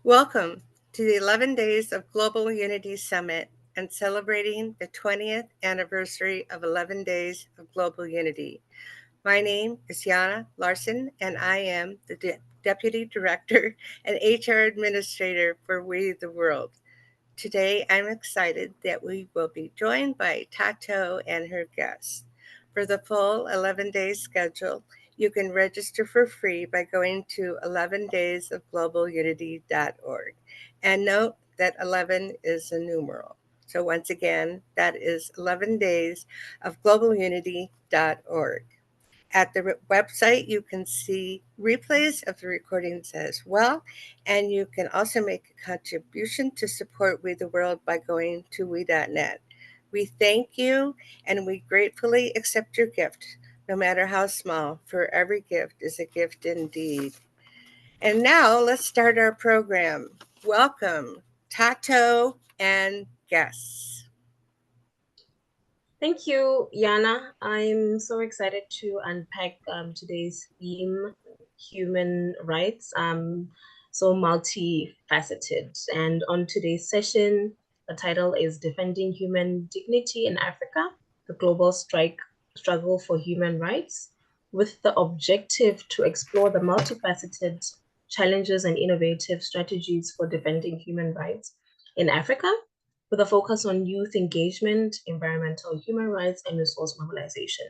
Welcome to the 11 Days of Global Unity Summit and celebrating the 20th anniversary of 11 Days of Global Unity. My name is Jana, Larsen, and I am the Deputy Director and HR Administrator for We the World. Today, I'm excited that we will be joined by Thato and her guests. For the full 11-day schedule, you can register for free by going to 11daysofglobalunity.org. And note that 11 is a numeral. So once again, that is 11daysofglobalunity.org. At the website, you can see replays of the recordings as well, and you can also make a contribution to support We the World by going to we.net. We thank you, and we gratefully accept your gift, no matter how small, for every gift is a gift indeed. And now let's start our program. Welcome, Thato and guests. Thank you, Jana. I'm so excited to unpack today's theme, human rights, so multifaceted. And on today's session, the title is Defending Human Dignity in Africa, the Global Struggle for Human Rights, with the objective to explore the multifaceted challenges and innovative strategies for defending human rights in Africa, with a focus on youth engagement, environmental human rights, and resource mobilization.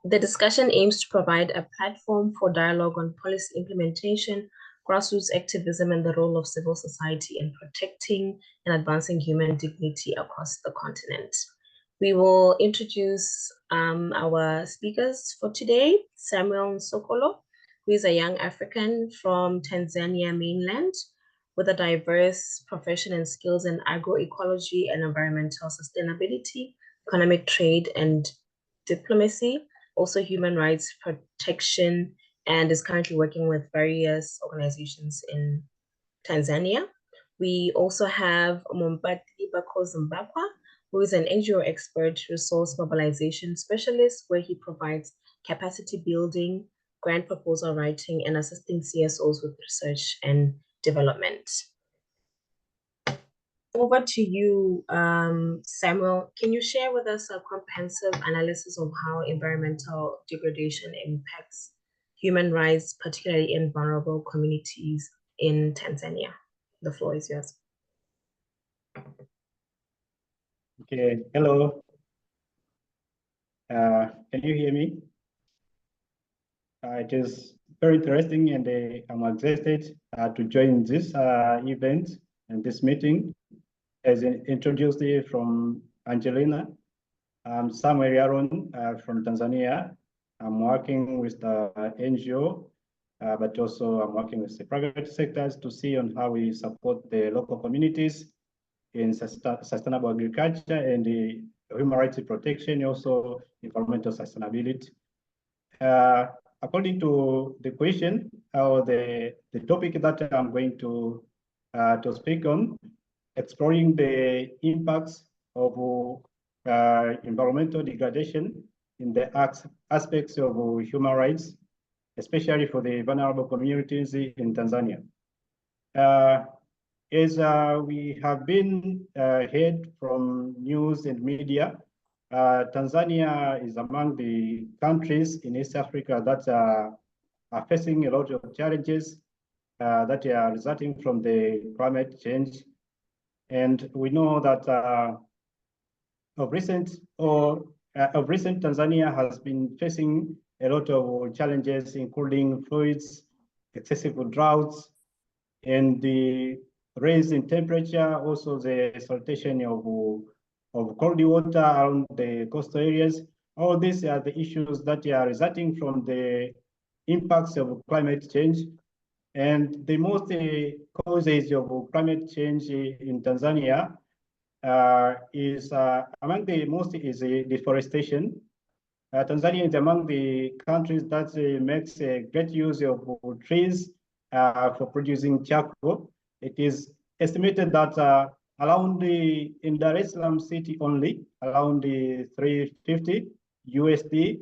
The discussion aims to provide a platform for dialogue on policy implementation, grassroots activism, and the role of civil society in protecting and advancing human dignity across the continent. We will introduce our speakers for today, Samuel Nskolo, who is a young African from Tanzania mainland, with a diverse profession and skills in agroecology and environmental sustainability, economic trade and diplomacy, also human rights protection, and is currently working with various organizations in Tanzania. We also have Barcos, who is an NGO expert, resource mobilization specialist, where he provides capacity building, grant proposal writing, and assisting CSOs with research and development. Over to you, Samuel. Can you share with us a comprehensive analysis of how environmental degradation impacts human rights, particularly in vulnerable communities in Tanzania? The floor is yours. Okay, hello. Can you hear me? It is very interesting, and I'm excited to join this event and this meeting. As introduced from Angelina, I'm Samuel Yaron from Tanzania. I'm working with the NGO, but also I'm working with the private sectors to see on how we support the local communities in sustainable agriculture and the human rights protection, also environmental sustainability. According to the question or the topic that I'm going to speak on, exploring the impacts of environmental degradation in the aspects of human rights, especially for the vulnerable communities in Tanzania. As we have been heard from news and media, Tanzania is among the countries in East Africa that are facing a lot of challenges that are resulting from the climate change. And we know that of recent, Tanzania has been facing a lot of challenges, including floods, excessive droughts, and the rise in temperature, also the saltation of cold water around the coastal areas. All these are the issues that are resulting from the impacts of climate change. And the most causes of climate change in Tanzania is among the most is deforestation. Tanzania is among the countries that makes a great use of trees for producing charcoal. It is estimated that around in Dar es Salaam city only, around the 350 USD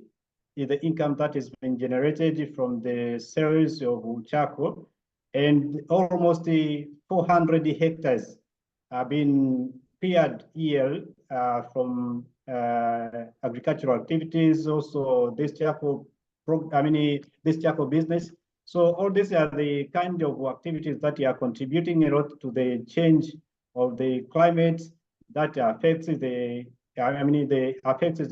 is the income that is being generated from the sales of charcoal. and almost 400 hectares have been cleared here from agricultural activities, also this charcoal, this charcoal business. So all these are the kind of activities that are contributing a lot to the change of the climate that affects the, affects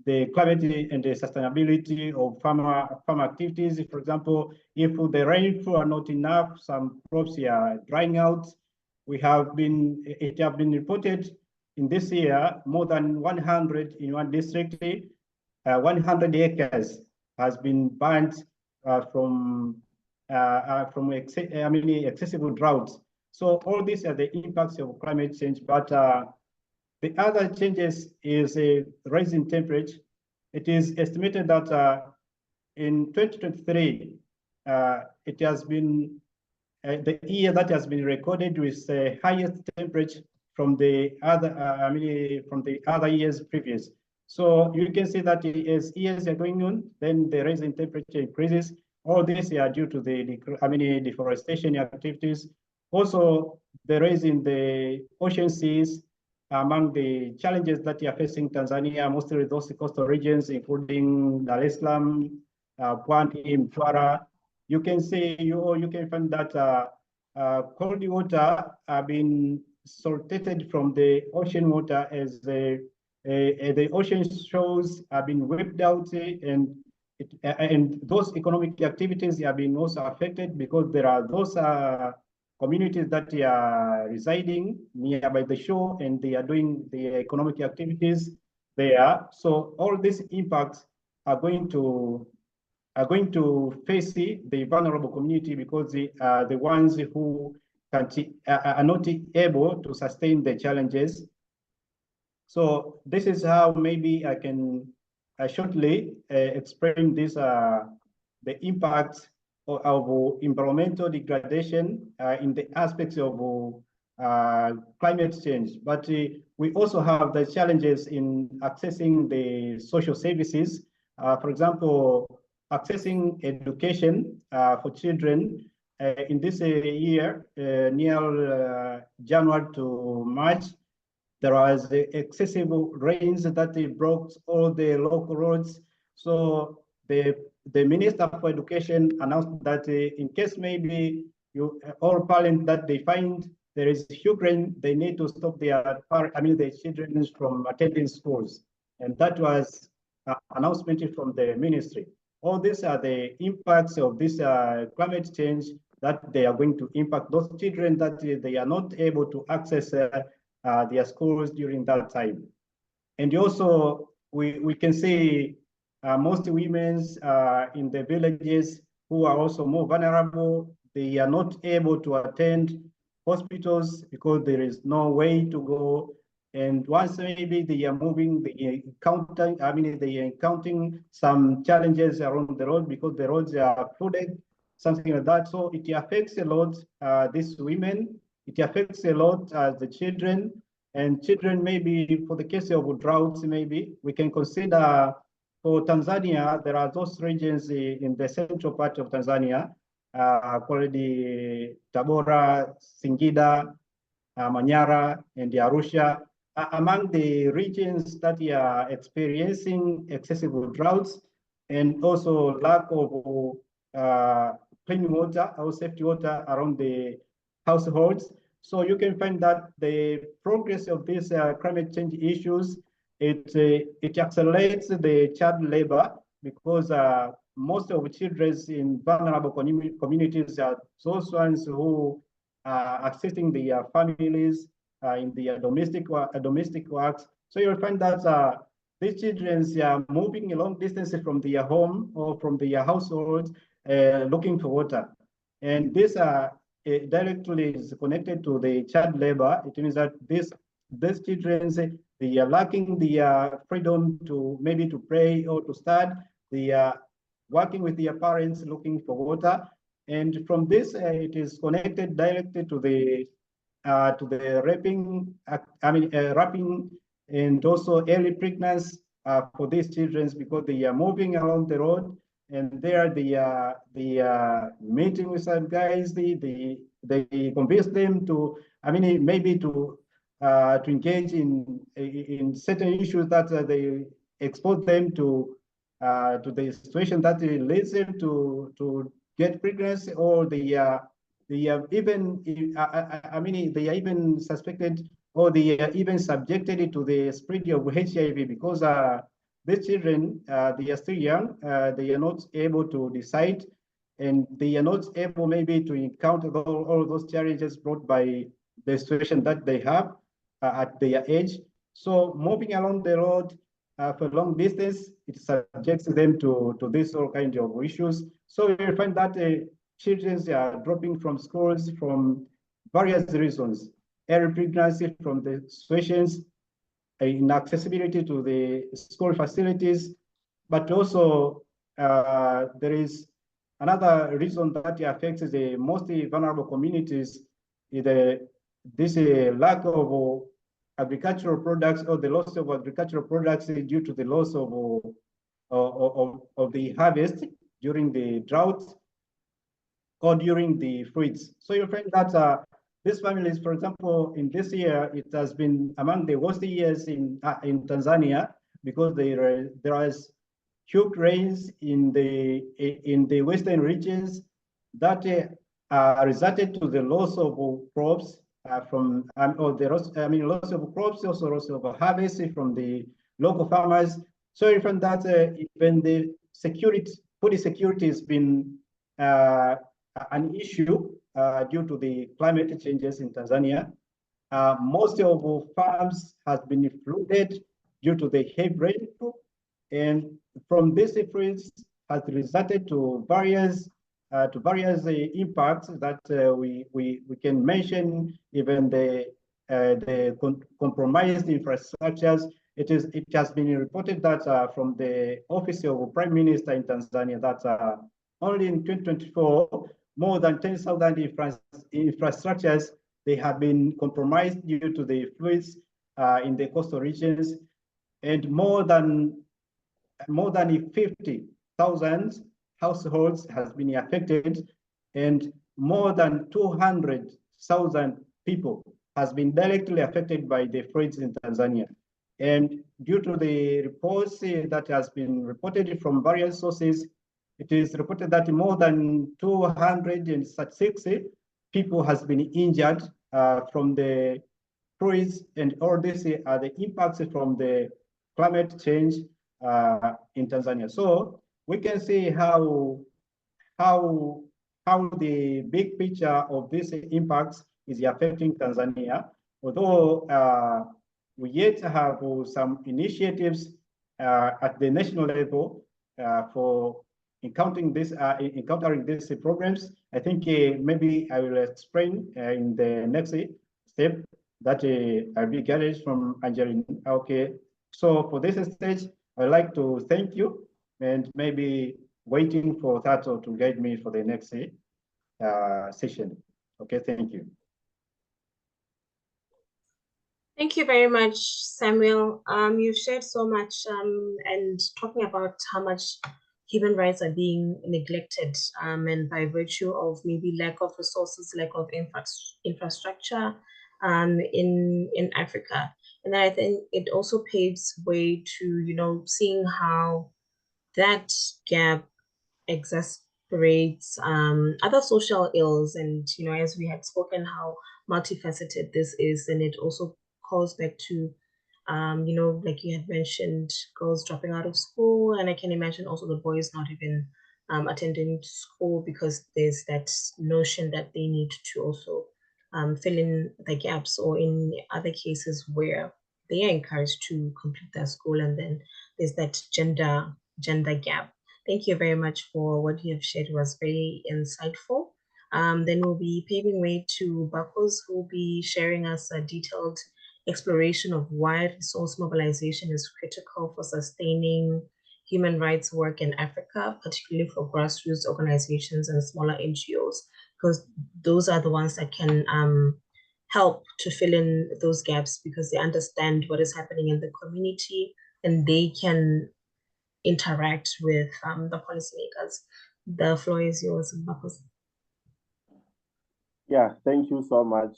the climate and the sustainability of farm activities. For example, if the rainfall are not enough, some crops are drying out. It have been reported in this year, more than 100 in one district, 100 acres has been burnt from excessive droughts. So all these are the impacts of climate change. But the other changes is a rise in temperature. It is estimated that in 2023, it has been the year that has been recorded with the highest temperature from the other years previous. So you can see that as years are going on, then the rise in temperature increases. All these are due to the deforestation activities. Also, the rise in the ocean seas among the challenges that are facing Tanzania, mostly those coastal regions, including Dar es Salaam, Pwani, Mtwara. You can see, you can find that cold water have been salted from the ocean water as the ocean shores have been wiped out, and those economic activities have been also affected because there are those communities that are residing nearby the shore and they are doing the economic activities there. So all these impacts are going to face the vulnerable community because they are the ones who are not able to sustain the challenges. So this is how maybe I can shortly explain this the impact of environmental degradation in the aspects of climate change. But we also have the challenges in accessing the social services. For example, accessing education for children in this year, near January to March, there was excessive rains that broke all the local roads. So the Minister for Education announced that in case maybe all parents that they find there is huge rain, they need to stop their the children from attending schools, and that was an announcement from the ministry. All these are the impacts of this climate change that they are going to impact those children that they are not able to access their schools during that time. And also, we can see most women in the villages who are also more vulnerable, they are not able to attend hospitals because there is no way to go. And once maybe they are moving, they are encountering some challenges around the road because the roads are flooded, something like that. So it affects a lot these women. It affects a lot the children, and children maybe for the case of droughts, maybe we can consider for Tanzania, there are those regions in the central part of Tanzania, called the Tabora, Singida, Manyara, and the Arusha, among the regions that are experiencing excessive droughts and also lack of clean water or safety water around the households. So you can find that the progress of these climate change issues, it accelerates the child labor because most of children in vulnerable communities are those ones who are assisting their families in their domestic works. So you'll find that these children are moving a long distance from their home or from their households looking for water. And this directly is connected to the child labor. It means that these children, they are lacking the freedom to maybe to pray or to study. They are working with their parents looking for water. And from this, it is connected directly to the raping, raping, and also early pregnancy for these children because they are moving along the road and there the meeting with some guys, they convince them to, I mean, maybe to engage in certain issues that they expose them to the situation that leads them to get pregnancy, or they are even I mean they are even suspected, or they are even subjected to the spread of HIV, because these children, they are still young, they are not able to decide, and they are not able maybe to encounter all those challenges brought by the situation that they have at their age. So moving along the road for long distance, it subjects them to this all kind of issues. So you find that children are dropping from schools from various reasons: early pregnancy from the situations, inaccessibility to the school facilities, but also there is another reason that affects the most vulnerable communities, is this lack of agricultural products, or the loss of agricultural products due to the loss of the harvest during the drought or during the fruits. So you find that these families, for example, in this year, it has been among the worst years in Tanzania, because there is huge rains in the western regions that resulted to the loss of crops from or the loss, I mean, loss of crops, also loss of harvest from the local farmers. So you find that even the security, food security has been an issue due to the climate changes in Tanzania. Most of the farms has been flooded due to the heavy rainfall, and from this influence has resulted to various impacts that we can mention, even the compromised infrastructures. It has been reported that from the office of Prime Minister in Tanzania that only in 2024, more than 10,000 infrastructures, they have been compromised due to the floods in the coastal regions, and more than 50,000 households has been affected, and more than 200,000 people has been directly affected by the floods in Tanzania. And due to the reports that has been reported from various sources, it is reported that more than 260 people has been injured from the floods, and all these are the impacts from the climate change in Tanzania. So we can see how the big picture of these impacts is affecting Tanzania. Although we yet have some initiatives at the national level for encountering these programs. I think maybe I will explain in the next step that I'll be gathered from Angelina. Okay, so for this stage, I'd like to thank you, and maybe waiting for Thato to guide me for the next session. Okay, thank you. Thank you very much, Samuel. You've shared so much and talking about how much human rights are being neglected, and by virtue of maybe lack of resources, lack of infrastructure in Africa. And I think it also paves way to, seeing how that gap exacerbates other social ills. And, as we had spoken, how multifaceted this is, and it also calls back to like you had mentioned, girls dropping out of school, and I can imagine also the boys not even attending school, because there's that notion that they need to also fill in the gaps, or in other cases where they are encouraged to complete their school, and then there's that gender gap. Thank you very much for what you have shared. It was very insightful. Then we'll be paving way to Barcos, who will be sharing us a detailed exploration of why resource mobilization is critical for sustaining human rights work in Africa, particularly for grassroots organizations and smaller NGOs, because those are the ones that can help to fill in those gaps, because they understand what is happening in the community, and they can interact with the policymakers. The floor is yours, Barcos. Yeah, thank you so much.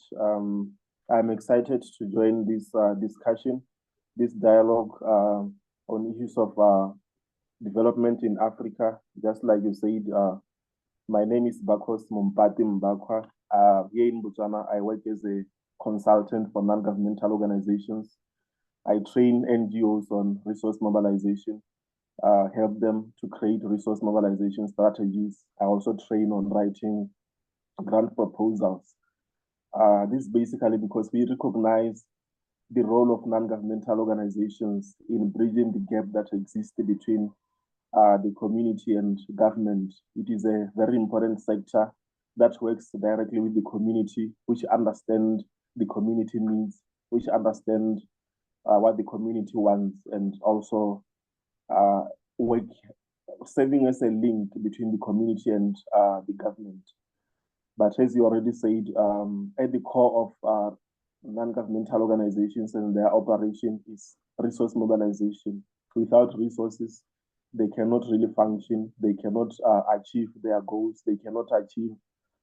I'm excited to join this discussion, this dialogue on issues of development in Africa. Just like you said, my name is Barcos Mumpati Mbakwa. Here in Botswana, I work as a consultant for non-governmental organizations. I train NGOs on resource mobilization, help them to create resource mobilization strategies. I also train on writing grant proposals. This is basically because we recognize the role of non-governmental organizations in bridging the gap that exists between the community and government. It is a very important sector that works directly with the community, which understand the community needs, which understand what the community wants, and also work serving as a link between the community and the government. But as you already said, at the core of non-governmental organizations and their operation is resource mobilization. Without resources, they cannot really function, they cannot achieve their goals, they cannot achieve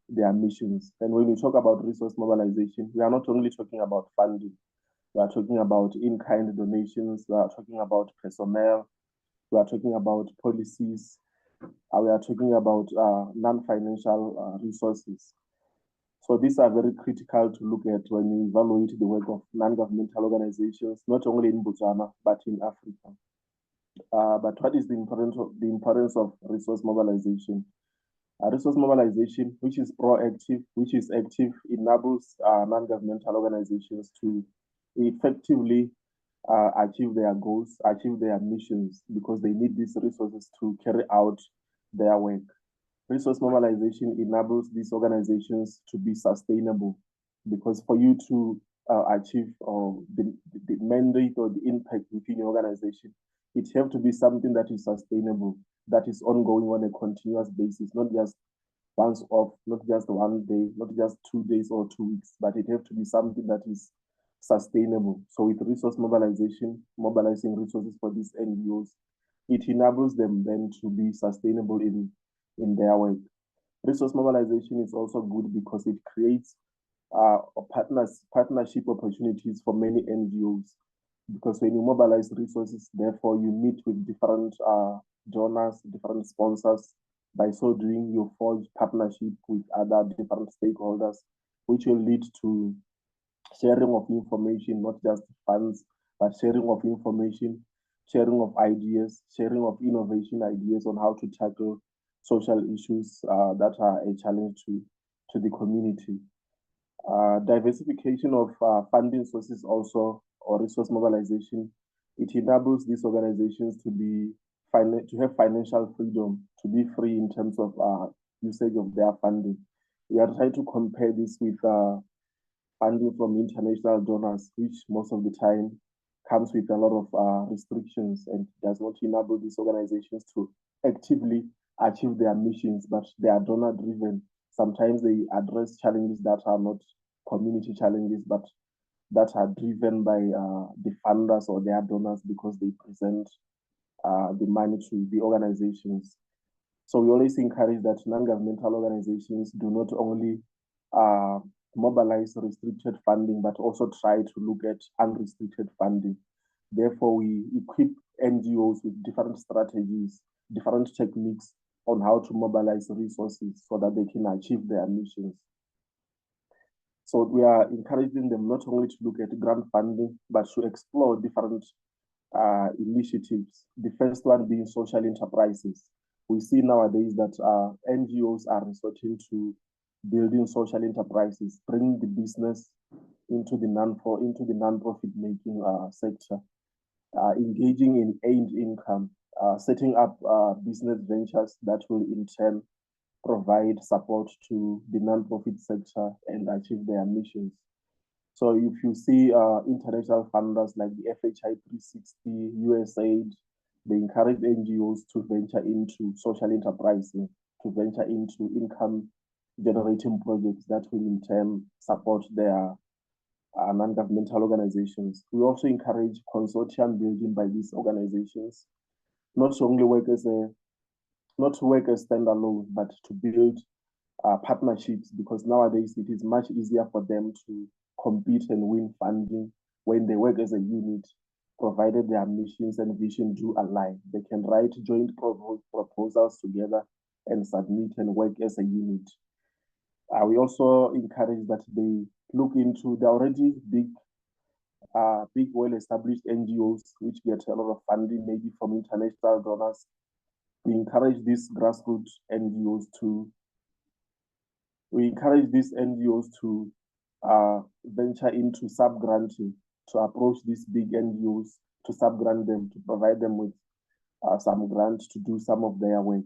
their missions. And when we talk about resource mobilization, we are not only talking about funding, we are talking about in-kind donations, we are talking about personnel, we are talking about policies, we are talking about non-financial resources. So these are very critical to look at when you evaluate the work of non-governmental organizations, not only in Botswana, but in Africa. But what is the importance of resource mobilization? Resource mobilization, which is proactive, which is active, enables non-governmental organizations to effectively achieve their goals, achieve their missions, because they need these resources to carry out their work. Resource mobilization enables these organizations to be sustainable, because for you to achieve the mandate or the impact within your organization, it has to be something that is sustainable, that is ongoing on a continuous basis, not just once off, not just one day, not just 2 days or 2 weeks, but it has to be something that is sustainable. So with resource mobilization, mobilizing resources for these NGOs, it enables them then to be sustainable in their work. Resource mobilization is also good because it creates partnership opportunities for many NGOs. Because when you mobilize resources, therefore you meet with different donors, different sponsors. By so doing, you forge partnership with other different stakeholders, which will lead to sharing of information, not just funds, but sharing of information, sharing of ideas, sharing of innovation ideas on how to tackle social issues that are a challenge to the community. Diversification of funding sources also, or resource mobilization, it enables these organizations to have financial freedom, to be free in terms of usage of their funding. We are trying to compare this with funding from international donors, which most of the time comes with a lot of restrictions and does not enable these organizations to actively achieve their missions, but they are donor driven. Sometimes they address challenges that are not community challenges, but that are driven by the funders or their donors because they present the money to the organizations. So we always encourage that non-governmental organizations do not only mobilize restricted funding, but also try to look at unrestricted funding. Therefore, we equip NGOs with different strategies, different techniques on how to mobilize resources so that they can achieve their missions. So we are encouraging them not only to look at grant funding, but to explore different initiatives. The first one being social enterprises. We see nowadays that NGOs are resorting to building social enterprises, bringing the business into the non-profit making sector, engaging in earned income, setting up business ventures that will in turn provide support to the non-profit sector and achieve their missions. So if you see international funders like the FHI 360, USAID, they encourage NGOs to venture into social enterprising, to venture into income generating projects that will in turn support their non-governmental organizations. We also encourage consortium building by these organizations not to only work as not to work as standalone, but to build partnerships, because nowadays it is much easier for them to compete and win funding when they work as a unit, provided their missions and vision do align. They can write joint proposals together and submit and work as a unit. We also encourage that they look into the already big, well-established NGOs which get a lot of funding, maybe from international donors. We encourage these grassroots NGOs to venture into sub-granting, to approach these big NGOs, to sub-grant them, to provide them with some grants to do some of their work,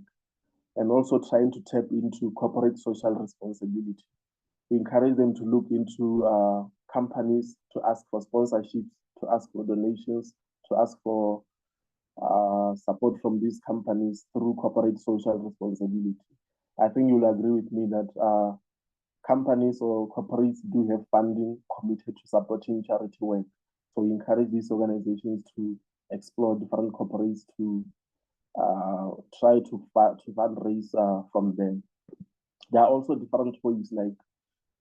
and also trying to tap into corporate social responsibility. We encourage them to look into companies, to ask for sponsorships, to ask for donations, to ask for support from these companies through corporate social responsibility. I think you'll agree with me that companies or corporates do have funding committed to supporting charity work. So we encourage these organizations to explore different corporates to try to fundraise from them. There are also different ways like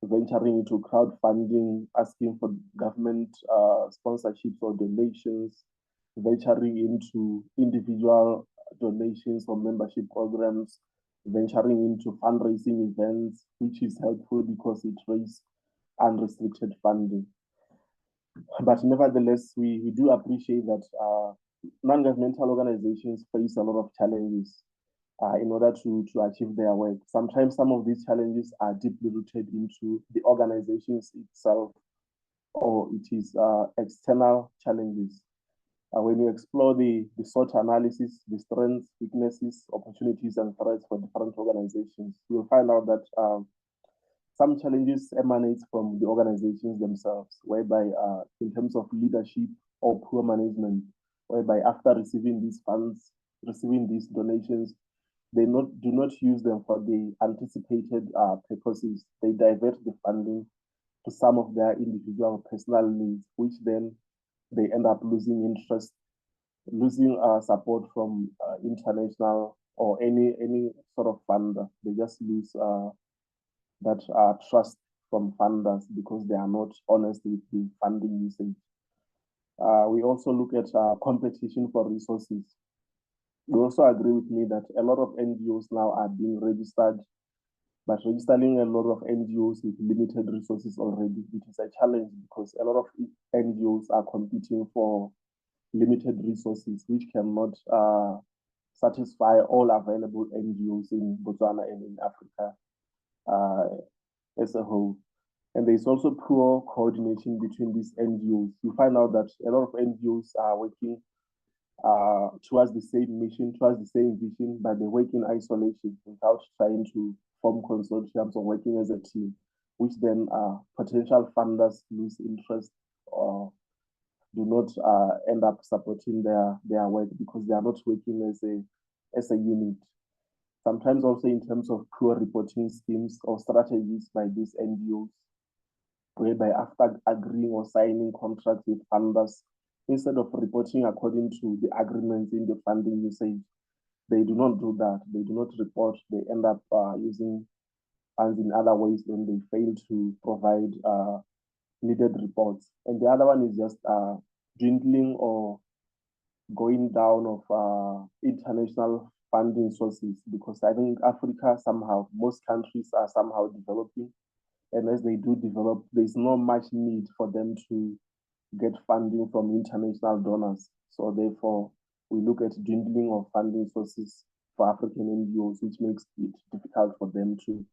venturing into crowdfunding, asking for government sponsorships or donations, venturing into individual donations or membership programs, venturing into fundraising events, which is helpful because it raises unrestricted funding. But nevertheless, we do appreciate that non-governmental organizations face a lot of challenges in order to achieve their work. Sometimes some of these challenges are deeply rooted into the organizations itself, or it is external challenges. When you explore the SWOT analysis, the strengths, weaknesses, opportunities, and threats for different organizations, you'll find out that some challenges emanate from the organizations themselves, whereby in terms of leadership or poor management, whereby after receiving these funds, receiving these donations, they do not use them for the anticipated purposes. They divert the funding to some of their individual personal needs, which then they end up losing interest, losing support from international or any sort of funder. They just lose that trust from funders because they are not honest with the funding usage. We also look at competition for resources. You also agree with me that a lot of NGOs now are being registered, but registering a lot of NGOs with limited resources already, it is a challenge because a lot of NGOs are competing for limited resources, which cannot satisfy all available NGOs in Botswana and in Africa as a whole. And there's also poor coordination between these NGOs. You find out that a lot of NGOs are working towards the same mission, towards the same vision, but they work in isolation without trying to form consortiums or working as a team, which then potential funders lose interest or do not end up supporting their work because they are not working as a unit. Sometimes also in terms of poor reporting schemes or strategies by these NGOs, whereby after agreeing or signing contracts with funders, instead of reporting according to the agreements in the funding usage, they do not do that. They do not report. They end up using funds in other ways when they fail to provide needed reports. And the other one is just dwindling or going down of international funding sources, because I think Africa somehow, most countries are somehow developing. And as they do develop, there's not much need for them to get funding from international donors. So therefore, we look at dwindling of funding sources for African NGOs, which makes it difficult for them to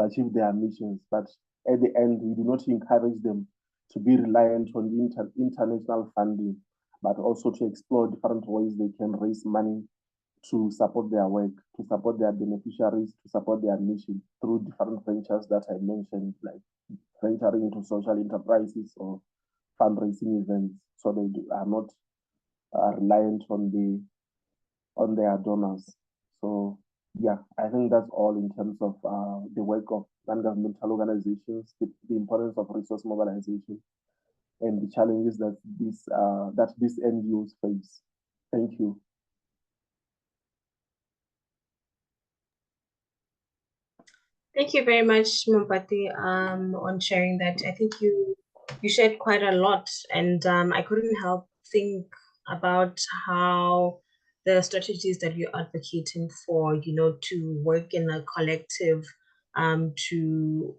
achieve their missions. But at the end, we do not encourage them to be reliant on international funding, but also to explore different ways they can raise money to support their work, to support their beneficiaries, to support their mission through different ventures that I mentioned, like venturing into social enterprises or fundraising events, so they are not reliant on their donors. So yeah, I think that's all in terms of the work of non-governmental organizations, the importance of resource mobilization, and the challenges that these NGOs face. Thank you. Thank you very much, Mompati, on sharing that. I think you shared quite a lot, and I couldn't help think about how the strategies that you're advocating for, you know, to work in a collective, to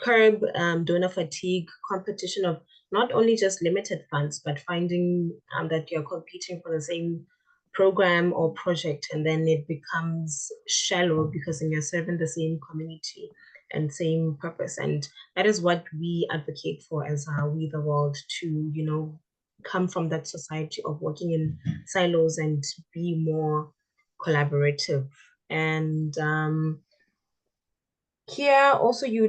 curb donor fatigue, competition of not only just limited funds, but finding that you're competing for the same program or project, and then it becomes shallow because then you're serving the same community and same purpose. And that is what we advocate for as We the World, to, you know, come from that society of working in silos and be more collaborative. And here also you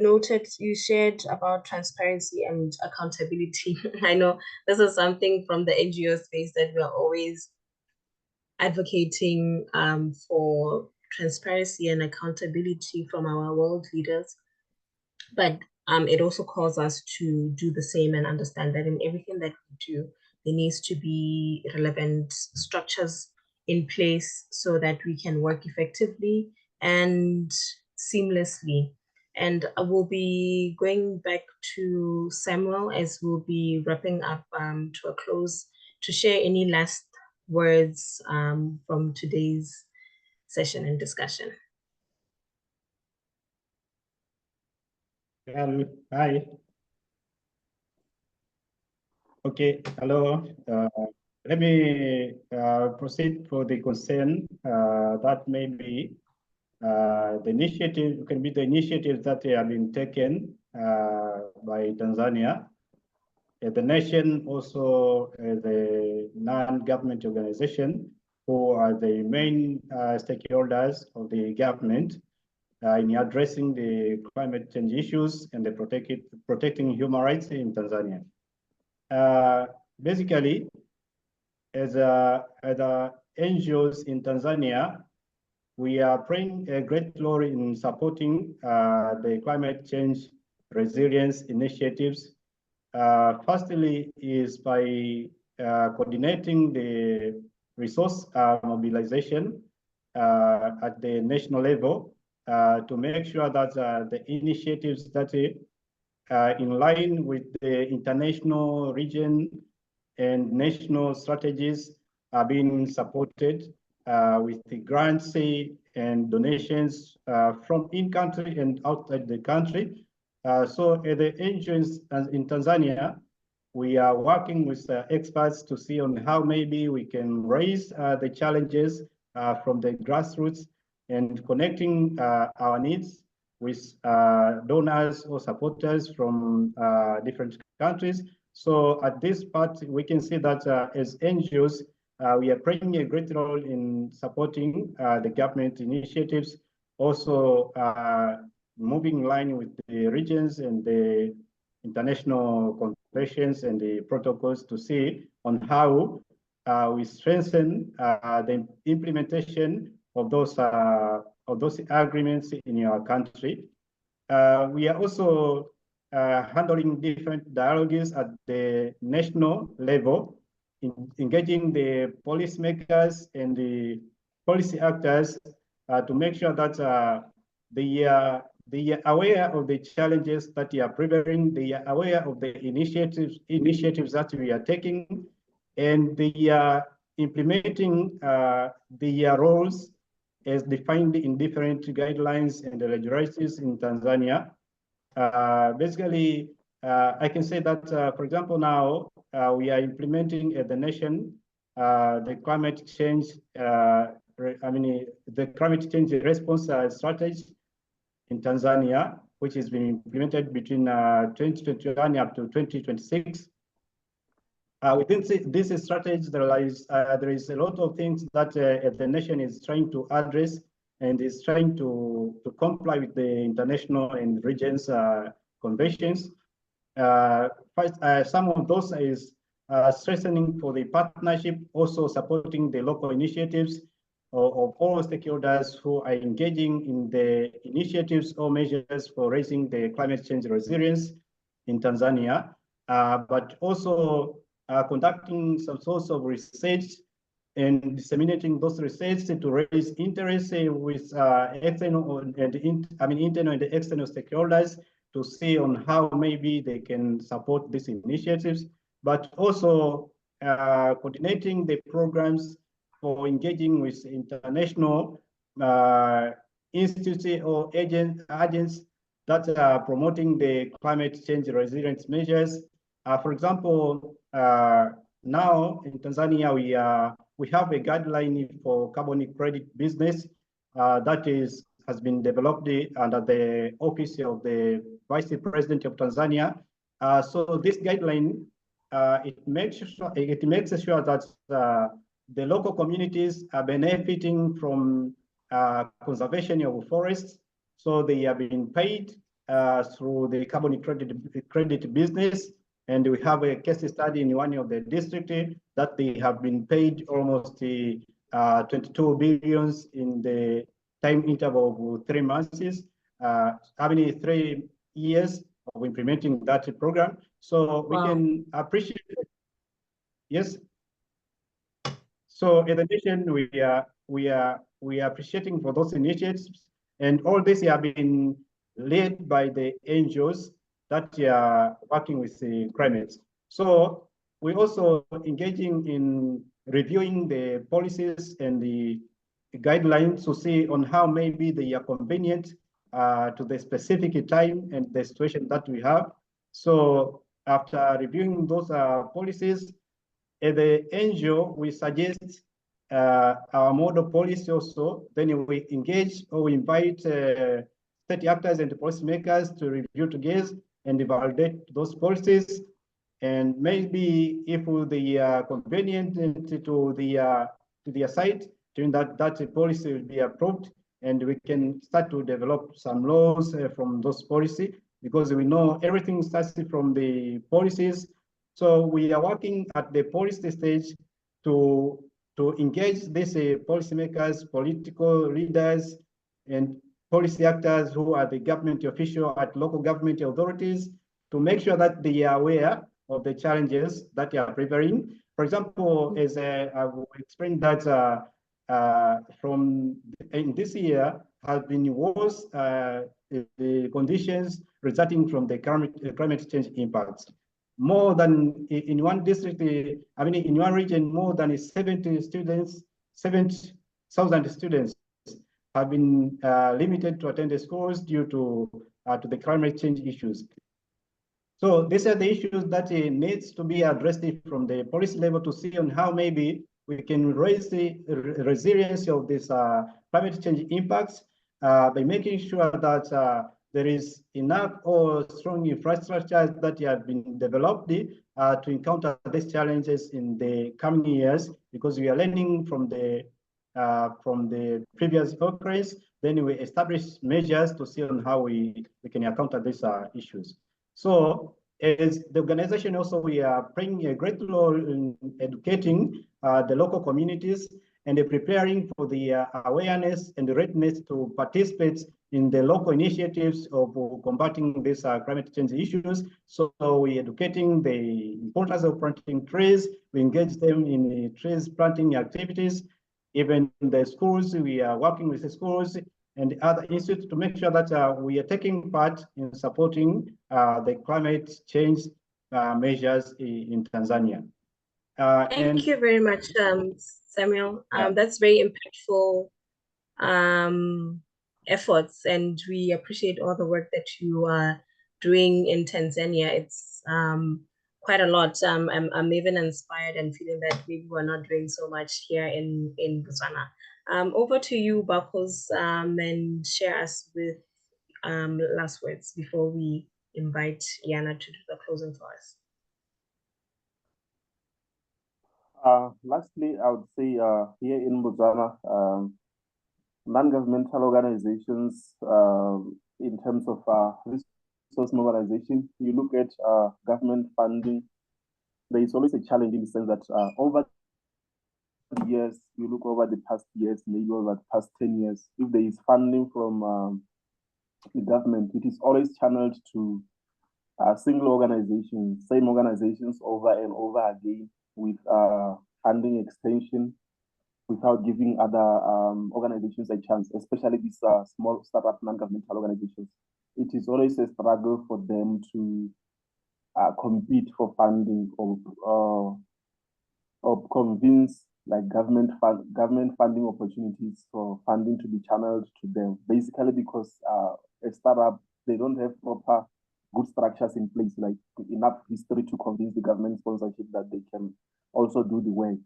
shared about transparency and accountability. I know this is something from the NGO space that we're always advocating for transparency and accountability from our world leaders. But it also calls us to do the same and understand that in everything that we do, there needs to be relevant structures in place so that we can work effectively and seamlessly. And I will be going back to Samuel as we'll be wrapping up to a close, to share any last words from today's session and discussion. Hi. Okay, hello. Let me proceed for the concern that maybe the initiative can be the initiatives that have been taken by Tanzania. The nation also the non-government organization who are the main stakeholders of the government in addressing the climate change issues and the protecting human rights in Tanzania. Basically, as NGOs in Tanzania, we are playing a great role in supporting the climate change resilience initiatives. Firstly, is by coordinating the resource mobilization at the national level to make sure that the initiatives that in line with the international, region, and national strategies are being supported with the grants and donations from in-country and outside the country. So at the NGOs in Tanzania, we are working with experts to see on how maybe we can raise the challenges from the grassroots and connecting our needs with donors or supporters from different countries. So at this part, we can see that as NGOs, we are playing a great role in supporting the government initiatives, also moving in line with the regions and the international conventions and the protocols to see on how we strengthen the implementation of those agreements in our country. We are also handling different dialogues at the national level, engaging the policymakers and the policy actors to make sure that they are aware of the challenges that are prevailing, they are aware of the initiatives that we are taking, and they are implementing the roles as defined in different guidelines and the regulations in Tanzania. Basically, I can say that, for example, now we are implementing at the nation the climate change, the climate change response strategy in Tanzania, which has been implemented between 2021 up to 2026. Within this strategy, there is a lot of things that the nation is trying to address and is trying to comply with the international and regions conventions. First, some of those is strengthening for the partnership, also supporting the local initiatives of all stakeholders who are engaging in the initiatives or measures for raising the climate change resilience in Tanzania, but also conducting some sorts of research and disseminating those research to raise interest with external and internal and external stakeholders to see on how maybe they can support these initiatives, but also coordinating the programs for engaging with international institutes or agents that are promoting the climate change resilience measures. For example, now in Tanzania, we have a guideline for carbon credit business that has been developed under the office of the Vice President of Tanzania. So this guideline it makes sure that the local communities are benefiting from conservation of forests. So they are being paid through the carbon credit business. And we have a case study in one of the districts that they have been paid almost 22 billions in the time interval of 3 months, 3 years of implementing that program. So we can appreciate it. Yes. So as a nation, we are appreciating for those initiatives, and all this have been led by the NGOs that are working with the climate. So we also engaging in reviewing the policies and the guidelines to see on how maybe they are convenient to the specific time and the situation that we have. So after reviewing those policies, as the NGO, we suggest our model policy also. Then we engage or we invite state actors and policymakers to review together and validate those policies. And maybe if they are convenient to their site, during that policy will be approved, and we can start to develop some laws from those policies, because we know everything starts from the policies. So we are working at the policy stage to engage these policymakers, political leaders, and policy actors who are the government official at local government authorities, to make sure that they are aware of the challenges that are prevailing. For example, as I will explain that from in this year has been worse the conditions resulting from the climate change impacts. More than in one district, in one region, more than 70,000 students have been limited to attend the schools due to the climate change issues. So these are the issues that needs to be addressed from the policy level to see on how maybe we can raise the resilience of this climate change impacts by making sure that there is enough or strong infrastructure that have been developed to encounter these challenges in the coming years, because we are learning from the previous occurrence. Then we establish measures to see on how we can encounter these issues. So as the organization also, we are playing a great role in educating the local communities and preparing for the awareness and the readiness to participate in the local initiatives of combating these climate change issues. So we're educating the importance of planting trees. We engage them in the trees planting activities. Even in the schools, we are working with the schools and other institutes to make sure that we are taking part in supporting the climate change measures in Tanzania. Thank you very much, Samuel. That's very impactful efforts, and we appreciate all the work that you are doing in Tanzania. It's quite a lot. I'm even inspired and feeling that maybe we're not doing so much here in Botswana. Over to you, Barcos, and share us with last words before we invite Jana to do the closing for us. Lastly, I would say here in Botswana, non-governmental organizations, in terms of resource mobilization, you look at government funding, there is always a challenge in the sense that over the years, you look over the past years, maybe over the past 10 years, if there is funding from the government, it is always channeled to single organizations, same organizations over and over again, with funding extension without giving other organizations a chance, especially these small startup non-governmental organizations. It is always a struggle for them to compete for funding or convince like government funding opportunities for funding to be channeled to them. Basically, because a startup, they don't have proper good structures in place, like enough history to convince the government sponsorship that they can also do the work.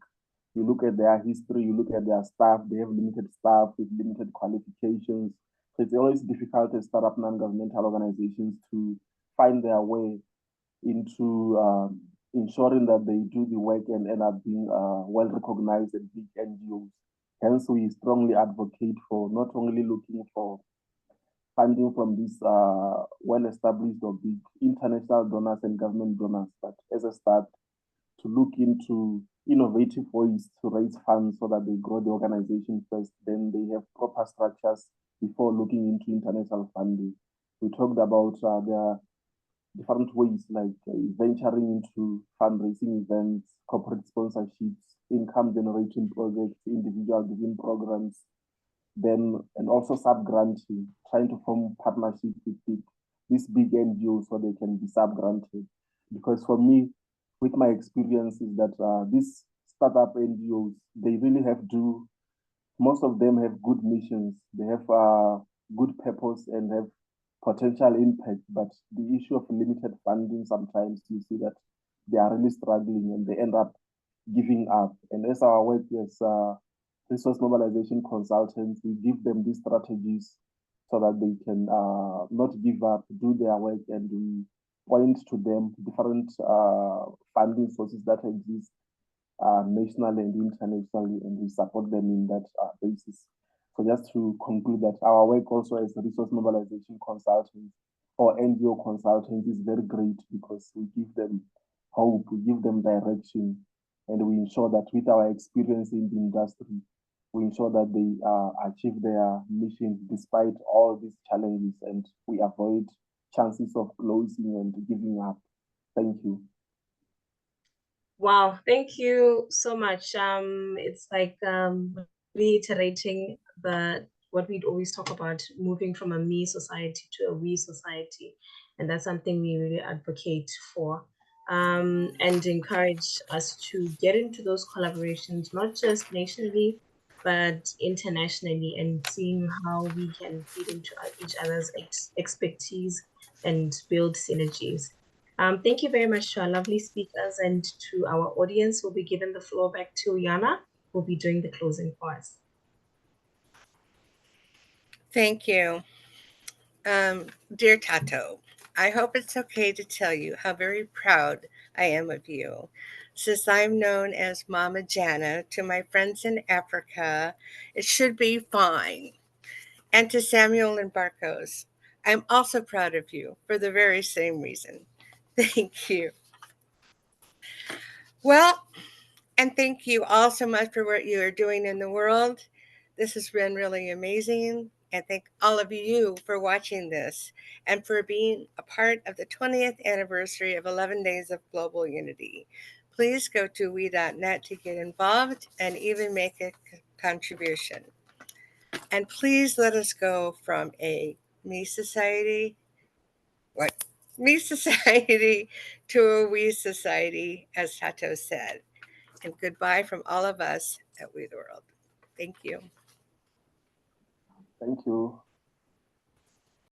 You look at their history, you look at their staff, they have limited staff with limited qualifications. So it's always difficult to start up non-governmental organizations to find their way into ensuring that they do the work and end up being well recognized and big NGOs. Hence, we strongly advocate for not only looking for funding from these well-established or big international donors and government donors, but as a start, to look into innovative ways to raise funds so that they grow the organization first, then they have proper structures before looking into international funding. We talked about their different ways like venturing into fundraising events, corporate sponsorships, income generating projects, individual giving programs, then and also sub-granting, trying to form partnerships with these big NGOs so they can be sub-granted. Because for me, with my experience is that these startup NGOs, they really most of them have good missions, they have good purpose and have potential impact, but the issue of limited funding, sometimes you see that they are really struggling and they end up giving up. And as our work as resource mobilization consultants, we give them these strategies so that they can not give up, do their work, and we point to them different funding sources that exist nationally and internationally, and we support them in that basis. So just to conclude that our work also as a resource mobilization consultants or NGO consultants is very great because we give them hope, we give them direction, and we ensure that with our experience in the industry, we ensure that they achieve their mission despite all these challenges, and we avoid chances of closing and giving up. Thank you. Wow, thank you so much. It's like reiterating what we'd always talk about, moving from a me society to a we society. And that's something we really advocate for and encourage us to get into those collaborations, not just nationally, but internationally, and seeing how we can feed into each other's expertise and build synergies. Thank you very much to our lovely speakers and to our audience. We'll be giving the floor back to Jana, who'll be doing the closing for us. Thank you. Dear Thato, I hope it's okay to tell you how very proud I am of you. Since I'm known as Mama Jana to my friends in Africa, it should be fine. And to Samuel and Barcos, I'm also proud of you for the very same reason. Thank you. Well, and thank you all so much for what you are doing in the world. This has been really amazing. And thank all of you for watching this and for being a part of the 20th anniversary of 11 Days of Global Unity. Please go to we.net to get involved and even make a contribution. And please let us go from a me society, me society to a we society, as Thato said. And goodbye from all of us at We the World. Thank you. Thank you.